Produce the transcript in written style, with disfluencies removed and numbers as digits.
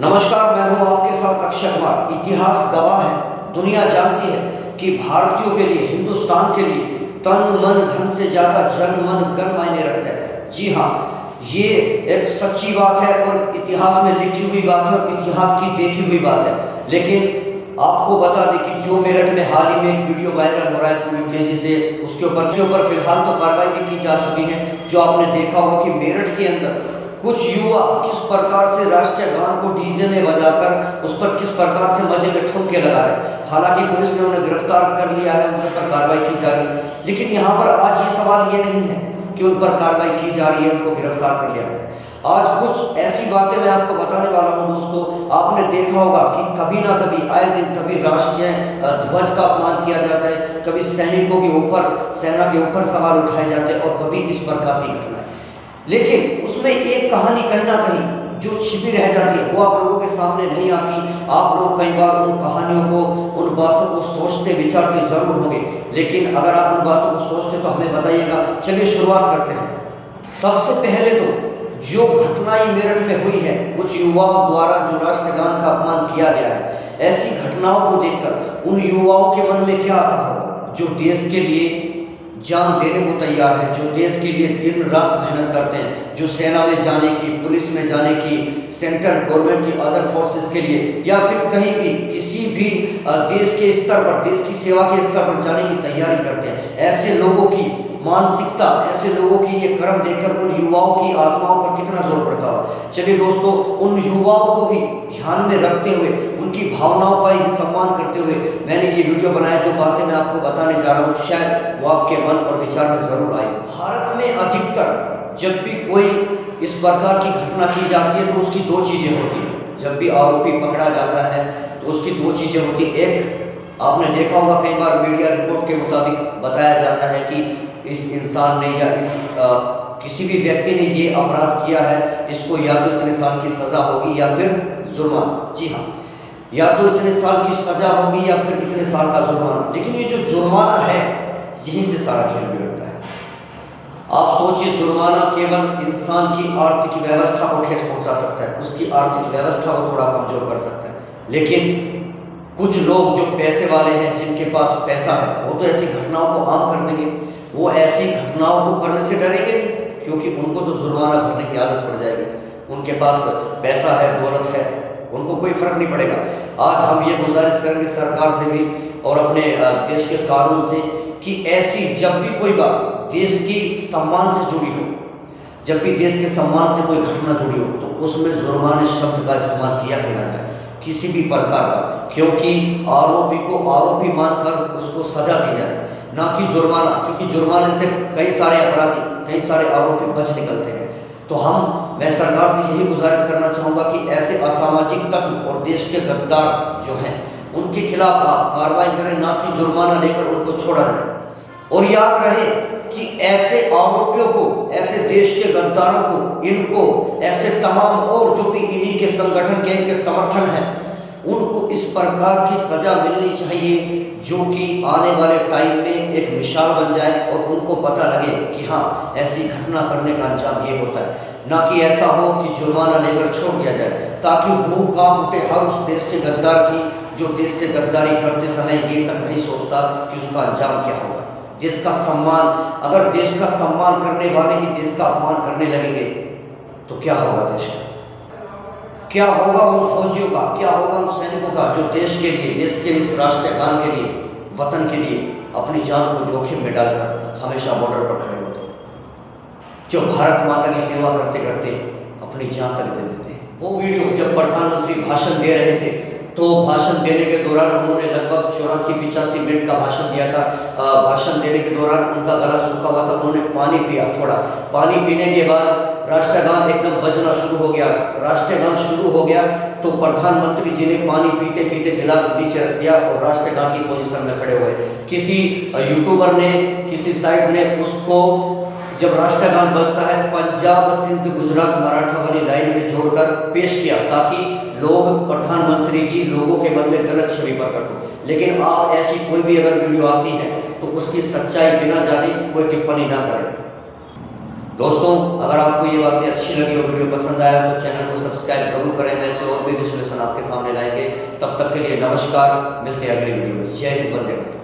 नमस्कार, मैं हूं आपके साथ अक्षय कुमार। इतिहास गवाह है, दुनिया जानती है कि भारतीयों के लिए, हिंदुस्तान के लिए तन मन धन से ज्यादा जन मन गण मायने रखता है। जी हाँ, ये एक सच्ची बात है और इतिहास में लिखी हुई बात है और इतिहास की देखी हुई बात है। लेकिन आपको बता दें कि जो मेरठ में हाल ही में एक वीडियो वायरल हो रहा है पूरी तेजी से, उसके ऊपर फिलहाल तो कार्रवाई भी की जा चुकी है। जो आपने देखा होगा कि मेरठ के अंदर कुछ युवा किस प्रकार से राष्ट्रीय गान को डीजे में बजाकर उस पर किस प्रकार से मजे में ठुमके लगा रहे। हालांकि पुलिस ने उन्हें गिरफ्तार कर लिया है, उन पर कार्रवाई की जा रही है। लेकिन यहाँ पर आज ये सवाल ये नहीं है कि उन पर कार्रवाई की जा रही है, उनको गिरफ्तार कर लिया गया। आज कुछ ऐसी बातें मैं आपको बताने वाला हूँ दोस्तों। आपने देखा होगा कि कभी ना कभी आए दिन कभी राष्ट्रीय ध्वज का अपमान किया जाता है, कभी सैनिकों के ऊपर, सेना के ऊपर सवाल उठाए जाते हैं और कभी इस प्रकार की घटनाएं। लेकिन उसमें एक कहानी कहीं ना कहीं जो छिपी रह जाती है, वो आप लोगों के सामने नहीं आती। आप लोग कई बार उन कहानियों को, उन बातों को सोचते विचारते जरूर होंगे, लेकिन अगर आप उन बातों को सोचते तो हमें बताइएगा। चलिए शुरुआत करते हैं। सबसे पहले तो जो घटनाएं मेरठ में हुई है, कुछ युवाओं द्वारा जो राष्ट्रगान का अपमान किया गया है, ऐसी घटनाओं को देखकर उन युवाओं के मन में क्या आता होगा जो देश के लिए जान देने को तैयार है, जो देश के लिए दिन रात मेहनत करते हैं, जो सेना में जाने की, पुलिस में जाने की, सेंट्रल गवर्नमेंट की अदर फोर्सेस के लिए या फिर कहीं भी किसी भी देश के स्तर पर, देश की सेवा के स्तर पर जाने की तैयारी करते हैं। ऐसे लोगों की मानसिकता, ऐसे लोगों की ये कर्म देखकर उन युवाओं की आत्माओं पर कितना जोर पड़ता है। चलिए दोस्तों, उन युवाओं को भी ध्यान में रखते हुए, उनकी भावनाओं का ही सम्मान करते हुए मैंने ये वीडियो बनाया। जो बातें मैं आपको बताने जा रहा हूँ, शायद वो आपके मन और विचार में जरूर आई। भारत में अधिकतर जब भी कोई इस प्रकार की घटना की जाती है तो उसकी दो चीजें होती हैं। जब भी आरोपी पकड़ा जाता है तो उसकी दो चीजें होती हैं। एक, आपने देखा होगा कई बार मीडिया रिपोर्ट के मुताबिक बताया जाता है कि इस इंसान ने या इस किसी भी व्यक्ति ने ये अपराध किया है, इसको या तो इतने साल की सजा होगी या फिर जुर्माना। जी हाँ, या तो इतने साल की सजा होगी या फिर इतने साल का जुर्माना। लेकिन ये जो जुर्माना है, यहीं से सारा खेल बिगड़ता है। आप सोचिए, जुर्माना केवल इंसान की आर्थिक व्यवस्था को ठेस पहुंचा सकता है, उसकी आर्थिक व्यवस्था को थोड़ा कमजोर कर सकता है। लेकिन कुछ लोग जो पैसे वाले हैं, जिनके पास पैसा है, वो तो ऐसी घटनाओं को आम कर देंगे। वो ऐसी घटनाओं को करने से डरेंगे नहीं, क्योंकि उनको तो जुर्माना भरने की आदत पड़ जाएगी। उनके पास पैसा है, दौलत है, उनको कोई फर्क नहीं पड़ेगा। आज हम ये गुजारिश करेंगे सरकार से भी और अपने देश के कानून से कि ऐसी जब भी कोई बात देश की सम्मान से जुड़ी हो, जब भी देश के सम्मान से कोई घटना जुड़ी हो, तो उसमें जुर्माने शब्द का इस्तेमाल किया ही ना जाए किसी भी प्रकार का, क्योंकि आरोपी को आरोपी मानकर उसको सजा दी जाए, ना कि जुर्माना। क्योंकि जुर्माने से कई सारे अपराधी, कई सारे आरोपी बच निकलते हैं। तो मैं सरकार से यही गुजारिश करना चाहूँगा कि ऐसे असामाजिक तत्व और देश के गद्दार जो हैं, उनके खिलाफ आप कार्रवाई करें, ना कि जुर्माना लेकर उनको छोड़ा जाए। और याद रहे कि ऐसे आरोपियों को, ऐसे देश के गद्दारों को, इनको, ऐसे तमाम और जो भी इन्हीं के संगठन के, इनके समर्थन है, उनको इस प्रकार की सजा मिलनी चाहिए जो कि आने वाले टाइम में एक मिसाल बन जाए और उनको पता लगे कि हाँ, ऐसी घटना करने का अंजाम ये होता है। ना कि ऐसा हो कि जुर्माना लेकर छोड़ दिया जाए, ताकि वो काम उठे हर उस देश के गद्दार की जो देश से गद्दारी करते समय ये तक नहीं सोचता कि उसका अंजाम क्या होगा। देश का सम्मान, अगर देश का सम्मान करने वाले ही देश का अपमान करने लगेंगे तो क्या होगा देश का, क्या होगा उन फौजियों का, क्या होगा उन सैनिकों का जो देश के लिए, देश के इस राष्ट्रीय गान के लिए, वतन के लिए अपनी जान को जोखिम में डालकर हमेशा बॉर्डर पर खड़े होते हैं, जो भारत माता की सेवा करते करते अपनी जान तक दे देते हैं। वो वीडियो जब प्रधानमंत्री भाषण दे रहे थे, तो भाषण देने के दौरान उन्होंने लगभग 84-85 मिनट का भाषण दिया था। भाषण देने के दौरान उनका गला सूखा हुआ था, उन्होंने पानी पिया। थोड़ा पानी पीने के बाद राष्ट्रगान एकदम बजना शुरू हो गया। राष्ट्रगान शुरू हो गया तो प्रधानमंत्री जी ने पानी पीते पीते गिलास नीचे रख दिया और राष्ट्रगान की पोजीशन में खड़े हुए। किसी यूट्यूबर ने, किसी साइट ने उसको, जब राष्ट्रगान बजता है, पंजाब, सिंध, गुजरात, मराठा वाली लाइन में जोड़कर पेश किया, ताकि लोग, प्रधानमंत्री की लोगों के मन में गलत छवि प्रकट हो। लेकिन आप ऐसी कोई भी अगर वीडियो आती है तो उसकी सच्चाई बिना जाने कोई टिप्पणी ना करें। दोस्तों, अगर आपको ये बातें अच्छी लगी और वीडियो पसंद आया तो चैनल को सब्सक्राइब जरूर करें। ऐसे और भी विश्लेषण आपके सामने लाएंगे। तब तक के लिए नमस्कार, मिलते हैं अगली वीडियो में। जय हिंद, वंदे मातरम।